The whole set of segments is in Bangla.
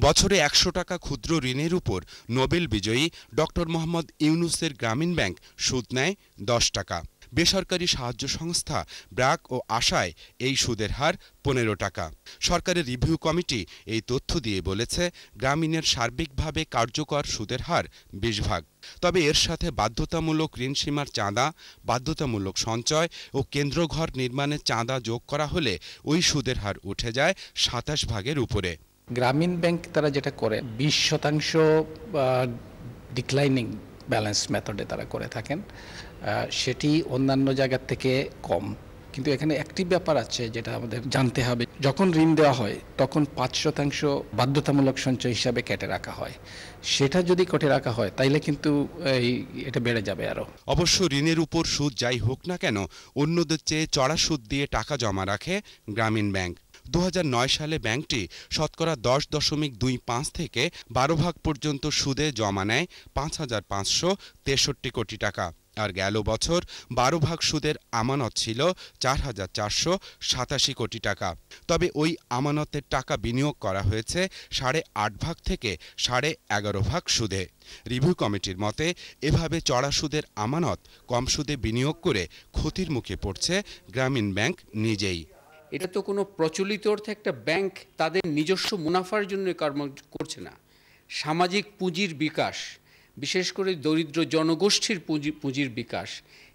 বছরে ১০০ টাকা ক্ষুদ্র ঋণের উপর নোবেল বিজয়ী ডক্টর মোহাম্মদ ইউনূসের গ্রামীণ ব্যাংক সুদ নেয় ১০ টাকা। বেসরকারি সাহায্য সংস্থা ব্র্যাক ও আশায় এই সুদের হার ১৫ টাকা। সরকারের রিভিউ কমিটি এই তথ্য দিয়ে বলেছে, গ্রামীণের সার্বিকভাবে কার্যকর সুদের হার ২০ ভাগ। তবে এর সাথে বাধ্যতামূলক ঋণসীমার চাঁদা, বাধ্যতামূলক সঞ্চয় ও কেন্দ্রঘর নির্মাণের চাঁদা যোগ করা হলে ওই সুদের হার উঠে যায় ২৭ ভাগের উপরে। গ্রামীণ ব্যাংক তারা যেটা করে ২০% ডিক্লাইনিং ব্যালেন্স মেথডে তারা করে থাকেন, সেটি অন্যান্য জায়গার থেকে কম। কিন্তু এখানে একটি ব্যাপার আছে যেটা আমাদের জানতে হবে, যখন ঋণ দেওয়া হয় তখন ৫% বাধ্যতামূলক সঞ্চয় হিসাবে কেটে রাখা হয়। সেটা যদি কেটে রাখা হয় তাইলে কিন্তু এটা বেড়ে যাবে আরো। অবশ্য ঋণের উপর সুদ যাই হোক না কেন, অন্যদের চেয়ে চড়া সুদ দিয়ে টাকা জমা রাখে গ্রামীণ ব্যাংক। ২০০৯ সালে ব্যাংকটি শতকরা ১০.25 থেকে ১২ ভাগ পর্যন্ত সুদে জমা নেয় ৫,৫৬৩ কোটি টাকা। আর গেল বছর ১২ ভাগ সুদের আমানত ছিল ৪,৪৮৭ কোটি টাকা। তবে ওই আমানতের টাকা বিনিয়োগ করা হয়েছে ৮.৫ ভাগ থেকে ১১.৫ ভাগ সুদে। রিভিউ কমিটির মতে, এভাবে চড়া সুদের আমানত কম সুদে বিনিয়োগ করে ক্ষতির মুখে পড়ছে গ্রামীণ ব্যাংক নিজেই। এটা তো কোনো প্রচলিত অর্থে একটা ব্যাংক তাদের নিজস্ব মুনাফার জন্য কর্ম করছে না। সামাজিক পুঁজির বিকাশ, বিশেষ করে দরিদ্র জনগোষ্ঠীর পুঁজির বিকাশ,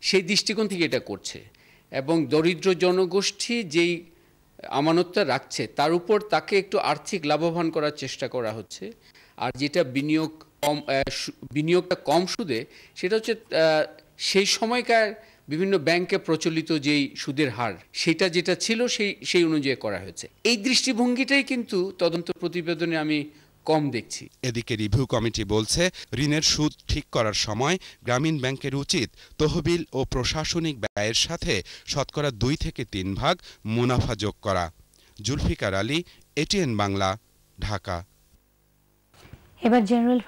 সেই দৃষ্টিকোণ থেকে এটা করছে। এবং দরিদ্র জনগোষ্ঠী যেই আমানতটা রাখছে তার উপর তাকে একটু আর্থিক লাভবান করার চেষ্টা করা হচ্ছে। আর যেটা বিনিয়োগটা কম সুদে, সেটা হচ্ছে সেই সময়কার বিভিন্ন ব্যাংকে প্রচলিত যেই সুদের হার, সেটা যেটা ছিল সেই অনুযায়ী করা হয়েছে। এই দৃষ্টিভঙ্গিটাই কিন্তু তদন্ত প্রতিবেদনে আমি কম দেখছি। এদিকে রিভিউ কমিটি বলছে, ঋণের সুদ ঠিক করার সময় গ্রামীণ ব্যাংকের উচিত তহবিল ও প্রশাসনিক ব্যয়ের সাথে শতকরা ২ থেকে ৩ ভাগ মুনাফা যোগ করা। জুলফিকার আলী, এটিএন বাংলা, ঢাকা। এবার জেনারেল